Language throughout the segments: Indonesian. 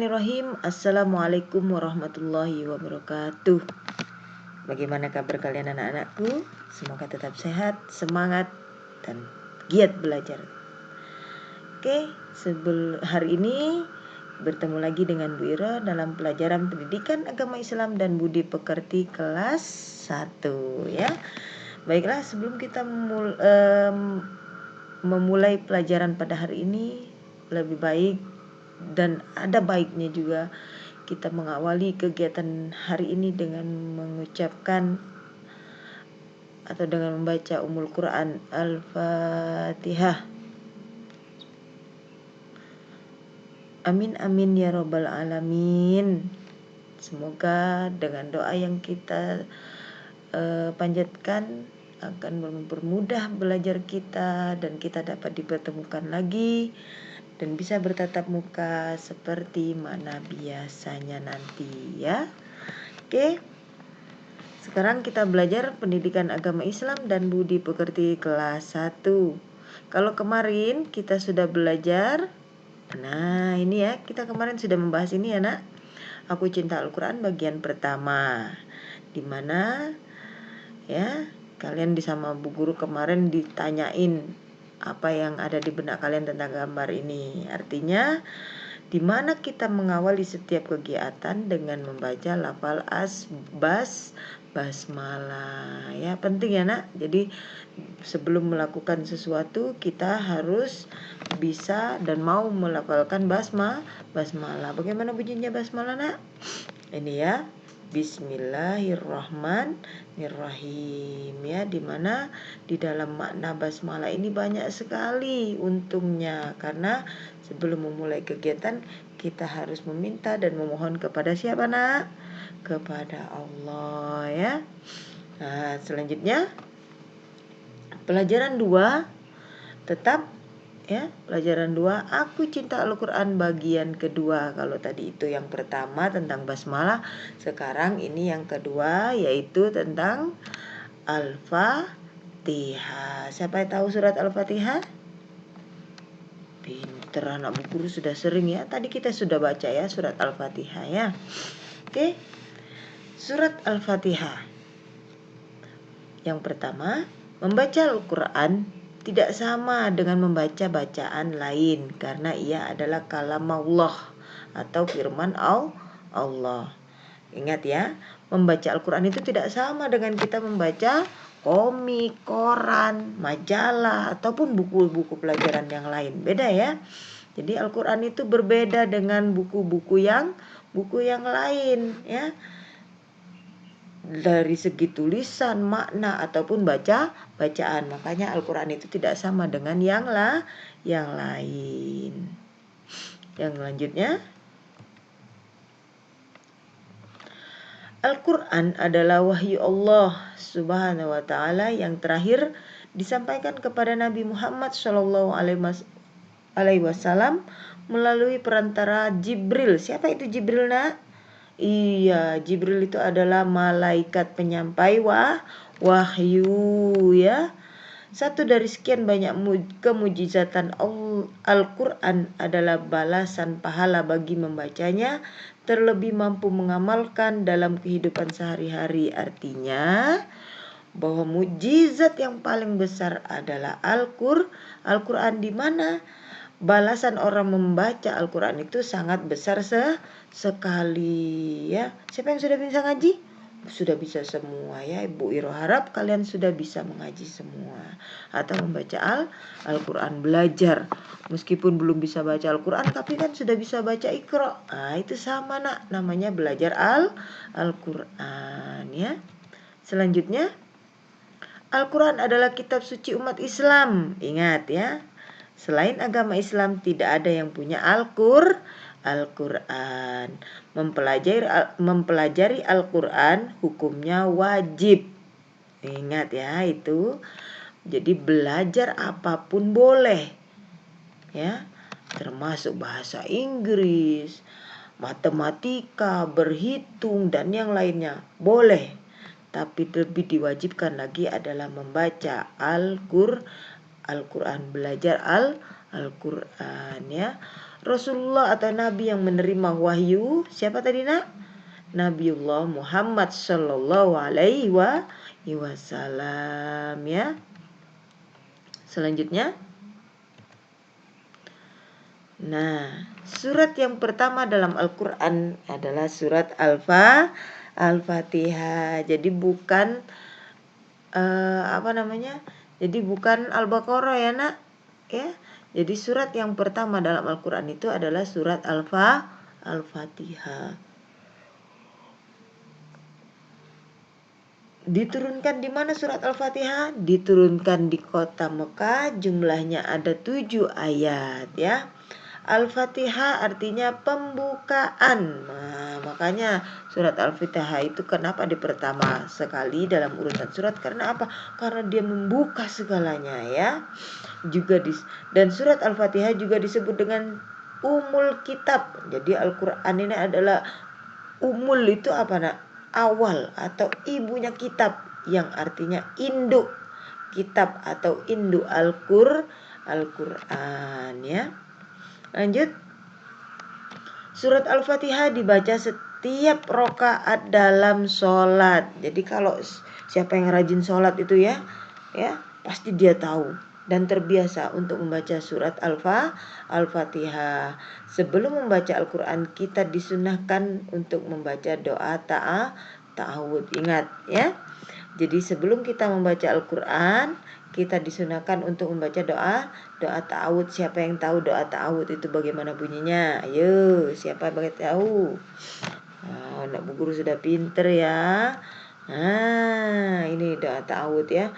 Bismillahirrahmanirrahim. Assalamualaikum warahmatullahi wabarakatuh. Bagaimana kabar kalian anak-anakku? Semoga tetap sehat, semangat, dan giat belajar. Oke, hari ini bertemu lagi dengan Bu Ira dalam pelajaran pendidikan agama Islam dan budi pekerti kelas 1 ya. Baiklah, sebelum kita memulai pelajaran pada hari ini, lebih baik dan ada baiknya juga kita mengawali kegiatan hari ini dengan mengucapkan atau dengan membaca Ummul Quran Al-Fatihah. Amin amin ya rabbal alamin. Semoga dengan doa yang kita panjatkan akan mempermudah belajar kita dan kita dapat dipertemukan lagi dan bisa bertatap muka seperti mana biasanya nanti ya. Oke. Sekarang kita belajar pendidikan agama Islam dan budi pekerti kelas 1. Kalau kemarin kita sudah belajar, nah ini ya, kita kemarin sudah membahas ini ya nak. Aku cinta Al-Quran bagian pertama, dimana ya kalian sama Bu Guru kemarin ditanyain apa yang ada di benak kalian tentang gambar ini. Artinya di mana kita mengawali setiap kegiatan dengan membaca lafal basmalah ya, penting ya nak. Jadi sebelum melakukan sesuatu kita harus bisa dan mau melafalkan basmalah. Bagaimana bunyinya basmalah nak? Ini ya, Bismillahirrahmanirrahim ya, dimana di dalam makna basmalah ini banyak sekali untungnya, karena sebelum memulai kegiatan kita harus meminta dan memohon kepada siapa nak? Kepada Allah ya. Nah, selanjutnya pelajaran 2 tetap ya, pelajaran 2 aku cinta Al-Quran bagian kedua. Kalau tadi itu yang pertama tentang basmalah, sekarang ini yang kedua yaitu tentang Al-Fatihah. Siapa yang tahu surat Al-Fatihah? Pinter anak Bu Guru, sudah sering ya. Tadi kita sudah baca ya surat Al-Fatihah ya. Oke. Surat Al-Fatihah. Yang pertama, membaca Al-Quran tidak sama dengan membaca bacaan lain karena ia adalah kalamullah atau firman Allah. Ingat ya, membaca Al-Quran itu tidak sama dengan kita membaca komik, koran, majalah ataupun buku-buku pelajaran yang lain. Beda ya. Jadi Al-Quran itu berbeda dengan buku-buku yang lain ya. Dari segi tulisan, makna ataupun bacaan. Makanya Al-Quran itu tidak sama dengan yang lain. Yang selanjutnya, Al-Quran adalah wahyu Allah Subhanahu wa ta'ala yang terakhir disampaikan kepada Nabi Muhammad SAW melalui perantara Jibril. Siapa itu Jibril nak? Iya, Jibril itu adalah malaikat penyampai wahyu ya. Satu dari sekian banyak kemujizatan Al-Quran adalah balasan pahala bagi membacanya, terlebih mampu mengamalkan dalam kehidupan sehari-hari. Artinya bahwa mujizat yang paling besar adalah Al-Quran, di mana balasan orang membaca Al-Quran itu sangat besar sekali ya. Siapa yang sudah bisa ngaji? Sudah bisa semua ya. Ibu Iro harap kalian sudah bisa mengaji semua atau membaca Al-Quran, belajar. Meskipun belum bisa baca Al-Quran tapi kan sudah bisa baca Iqra. Nah, itu sama nak, namanya belajar Al-Quran ya. Selanjutnya, Al-Quran adalah kitab suci umat Islam. Ingat ya, selain agama Islam tidak ada yang punya Al-Quran. Mempelajari Al-Quran hukumnya wajib. Ingat ya itu. Jadi belajar apapun boleh ya, termasuk bahasa Inggris, matematika, berhitung dan yang lainnya boleh. Tapi lebih diwajibkan lagi adalah membaca Al-Quran, belajar Al-Quran ya. Rasulullah atau Nabi yang menerima wahyu. Siapa tadi nak? Nabiullah Muhammad Sallallahu Alaihi Wasallam ya. Selanjutnya, nah, surat yang pertama dalam Al-Quran adalah surat Al-Fatihah. Jadi bukan Jadi bukan Al-Baqarah ya nak, ya. Jadi surat yang pertama dalam Al-Quran itu adalah surat Al-Fatihah. Diturunkan di mana surat Al-Fatihah? Diturunkan di kota Mekah, jumlahnya ada 7 ayat ya. Al-Fatihah artinya pembukaan. Nah, makanya surat Al-Fatihah itu kenapa di pertama sekali dalam urutan surat? Karena apa? Karena dia membuka segalanya ya. Dan surat Al-Fatihah juga disebut dengan Ummul Kitab. Jadi Al-Quran ini adalah Ummul itu apa nak? Awal atau ibunya kitab, yang artinya induk kitab atau induk Al-Quran ya. Lanjut. Surat Al-Fatihah dibaca setiap rakaat dalam sholat. Jadi kalau siapa yang rajin sholat itu ya pasti dia tahu dan terbiasa untuk membaca surat Al-Fatihah. Sebelum membaca Al-Quran, kita disunahkan untuk membaca doa ta'awud. Ingat ya. Jadi sebelum kita membaca Al-Quran, kita disunahkan untuk membaca doa ta'awud. Siapa yang tahu doa ta'awud itu bagaimana bunyinya? Ayo, siapa yang tahu? Anak Bu Guru sudah pinter ya. Nah, ini doa ta'awud ya.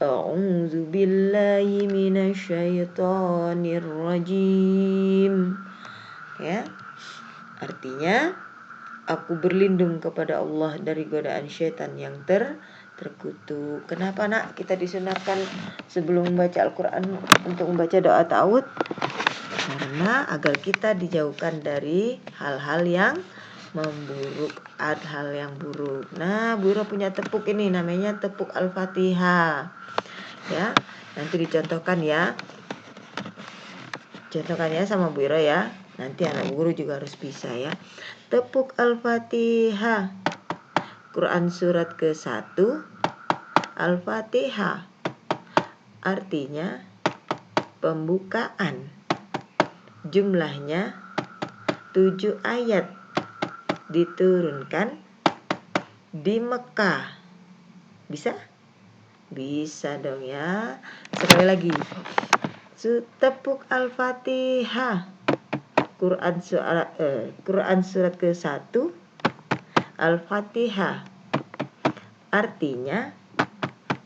A'udzu billahi minasyaitonir rajim. Ya. Artinya aku berlindung kepada Allah dari godaan syaitan yang terkutuk. Kenapa nak kita disunahkan sebelum membaca Al-Quran untuk membaca doa ta'awud? Karena agar kita dijauhkan dari hal-hal yang memburuk, hal yang buruk. Nah, Bu Ira punya tepuk ini, namanya tepuk Al-Fatihah. Ya, nanti dicontohkan ya. Contohkannya sama Bu Ira ya. Nanti anak Bu Guru juga harus bisa ya. Tepuk Al-Fatihah. Quran surat ke-1 Al-Fatihah artinya pembukaan. Jumlahnya 7 ayat. Diturunkan di Mekah. Bisa? Bisa dong ya. Sekali lagi. Tepuk Al-Fatihah. Quran surat ke-1 Al-Fatihah artinya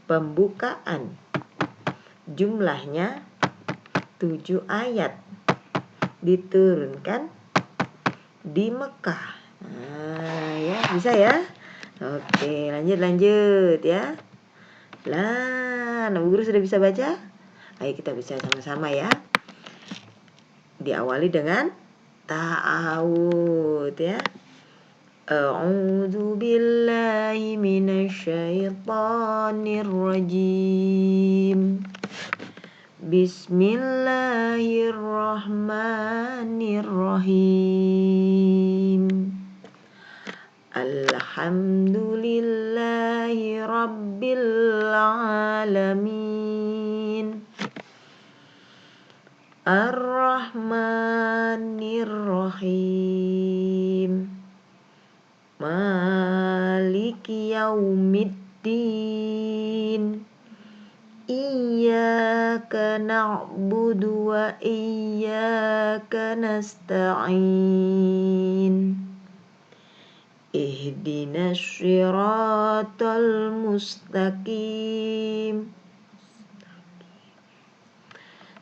pembukaan. Jumlahnya 7 ayat. Diturunkan di Mekah. Nah, ya, bisa ya? Oke, lanjut ya. Lah, anak guru sudah bisa baca? Ayo kita baca sama-sama ya. Diawali dengan ta'awud ya. A'udzu billahi minasyaitonir rajim. Bismillahirrahmanirrahim. Alhamdulillahi rabbil alamin. Ar-Rahmanir-Rahim. Maliki yaumiddin. Iyyaka na'budu wa iyyaka nasta'in. Ihdinas siratal mustaqim.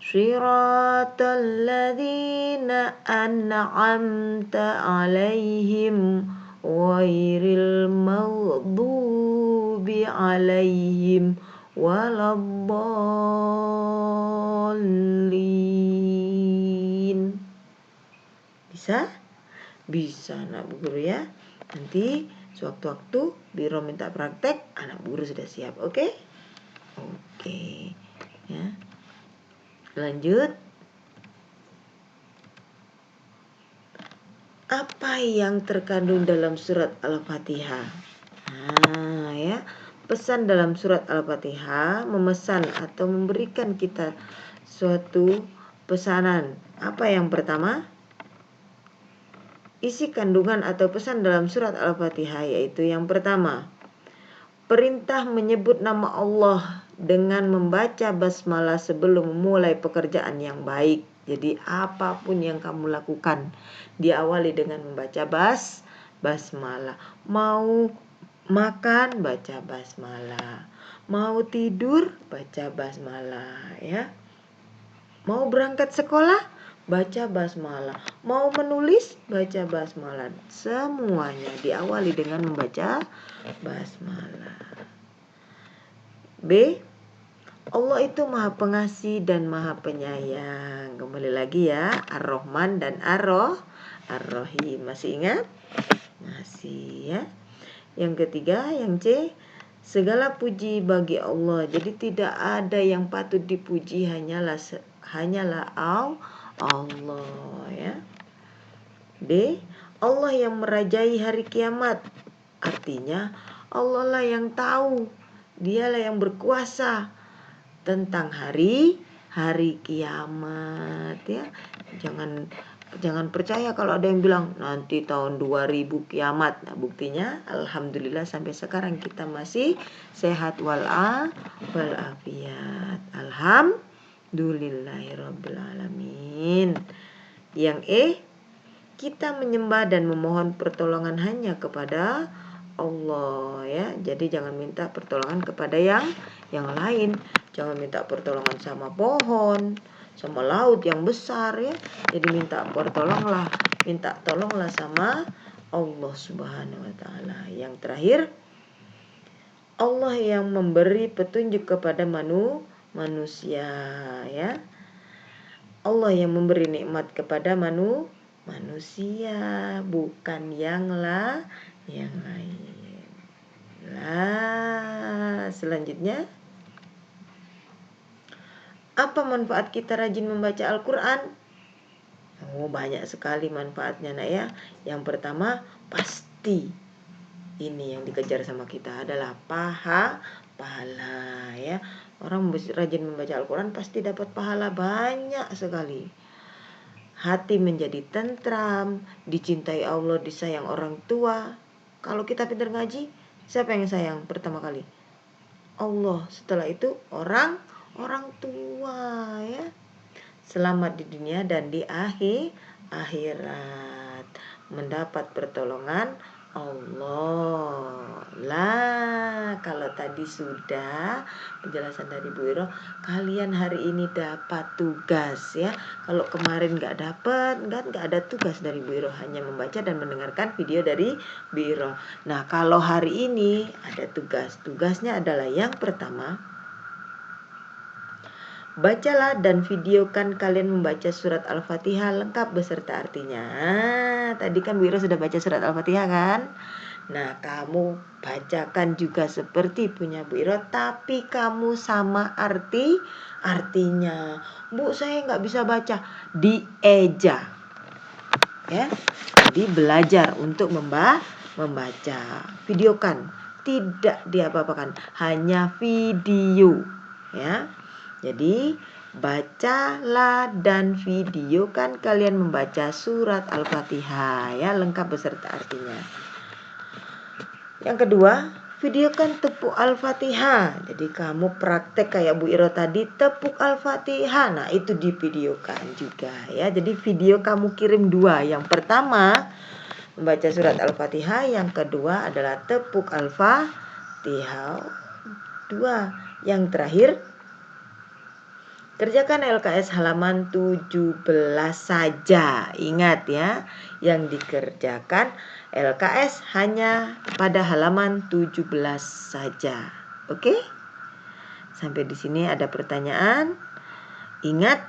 Siratal ladzina an'amta 'alaihim ghairil maghdubi 'alaihim waladdallin. Bisa? Bisa anak Bu Guru ya. Nanti sewaktu-waktu Biro minta praktek, anak Bu Guru sudah siap. Oke? Oke. Ya. Lanjut. apa yang terkandung dalam surat Al-Fatihah? Nah, ya. Pesan dalam surat Al-Fatihah memesan atau memberikan kita suatu pesanan. Apa yang pertama? Isi kandungan atau pesan dalam surat Al-Fatihah yaitu yang pertama, perintah menyebut nama Allah dengan membaca basmalah sebelum memulai pekerjaan yang baik. Jadi apapun yang kamu lakukan, diawali dengan membaca basmalah. Mau makan, baca basmalah. Mau tidur, baca basmalah, ya. Mau berangkat sekolah, baca basmalah. Mau menulis, baca basmalah. Semuanya diawali dengan membaca basmalah. B. Allah itu maha pengasih dan maha penyayang. Kembali lagi ya, Ar-Rahman dan Ar-Rahim. Masih ingat? Masih ya. Yang ketiga, yang C, segala puji bagi Allah. Jadi tidak ada yang patut dipuji, hanyalah Allah, ya. D, Allah yang merajai hari kiamat. Artinya Allah lah yang tahu, dialah yang berkuasa tentang hari kiamat, ya. Jangan percaya kalau ada yang bilang nanti tahun 2000 kiamat. Nah, buktinya alhamdulillah sampai sekarang kita masih sehat walafiat. Alhamdulillahirabbil alamin. Yang E, kita menyembah dan memohon pertolongan hanya kepada Allah, ya. Jadi jangan minta pertolongan kepada yang lain. Jangan minta pertolongan sama pohon, sama laut yang besar, ya. Jadi minta tolonglah sama Allah Subhanahu wa taala. Yang terakhir, Allah yang memberi petunjuk kepada manusia, ya. Allah yang memberi nikmat kepada manusia, bukan yang lain. Selanjutnya, apa manfaat kita rajin membaca Al-Quran? Oh, banyak sekali manfaatnya, nak, ya. Yang pertama, pasti ini yang dikejar sama kita adalah pahala, ya. Orang rajin membaca Al-Quran pasti dapat pahala banyak sekali. Hati menjadi tentram, dicintai Allah, disayang orang tua. Kalau kita pintar ngaji, siapa yang sayang pertama kali? Allah. Setelah itu orang tua, ya. Selamat di dunia dan di akhirat. Mendapat pertolongan Allah. Lah, kalau tadi sudah penjelasan dari Bu Iro, kalian hari ini dapat tugas, ya. Kalau kemarin nggak ada tugas dari Bu Iro, hanya membaca dan mendengarkan video dari Bu Iro. Nah, kalau hari ini ada tugas. Tugasnya adalah yang pertama, bacalah dan videokan kalian membaca surat Al-Fatihah lengkap beserta artinya. Tadi kan Bu Iro sudah baca surat Al-Fatihah kan? Nah, kamu bacakan juga seperti punya Bu Iro, tapi kamu sama artinya. Bu, saya nggak bisa baca. Dieja, ya. Jadi belajar untuk membaca. Videokan, tidak diapa-apakan, hanya video, ya. Jadi bacalah dan videokan kalian membaca surat Al-Fatihah, ya, lengkap beserta artinya. Yang kedua, videokan tepuk Al-Fatihah. Jadi kamu praktek kayak Bu Iro tadi, tepuk Al-Fatihah. Nah, itu divideokan juga, ya. Jadi video kamu kirim 2. Yang pertama membaca surat Al-Fatihah, yang kedua adalah tepuk Al-Fatihah 2. Yang terakhir, kerjakan LKS halaman 17 saja. Ingat, ya, yang dikerjakan LKS hanya pada halaman 17 saja. Oke? Sampai di sini ada pertanyaan? Ingat,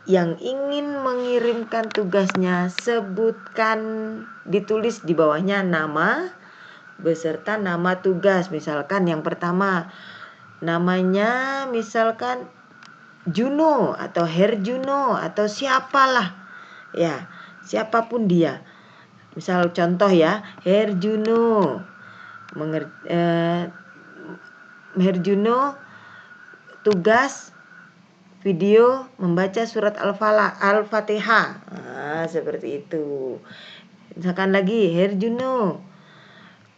yang ingin mengirimkan tugasnya sebutkan, ditulis di bawahnya nama beserta nama tugas. Misalkan yang pertama namanya misalkan Juno atau Herjuno atau siapalah, ya, siapapun dia. Misal contoh ya, Herjuno Herjuno tugas video membaca surat Al-Fatihah. Nah, seperti itu. Misalkan lagi, Herjuno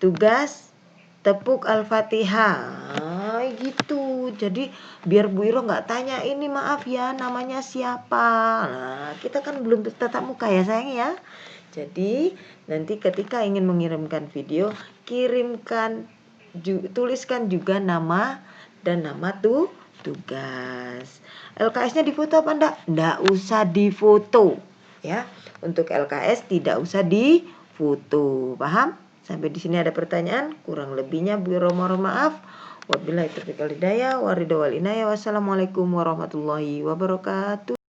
tugas tepuk Al-Fatihah. Nah, gitu. Jadi biar Bu Iro nggak tanya, ini maaf ya namanya siapa. Nah, kita kan belum tatap muka ya sayang ya. Jadi nanti ketika ingin mengirimkan video, tuliskan juga nama dan nama tugas. LKS-nya difoto apa enggak? Enggak usah difoto ya. Untuk LKS tidak usah difoto. Paham? Sampai di sini ada pertanyaan? Kurang lebihnya Bu Iro mohon maaf. Wabillahi taufiq wal hidayah. Wassalamualaikum warahmatullahi wabarakatuh.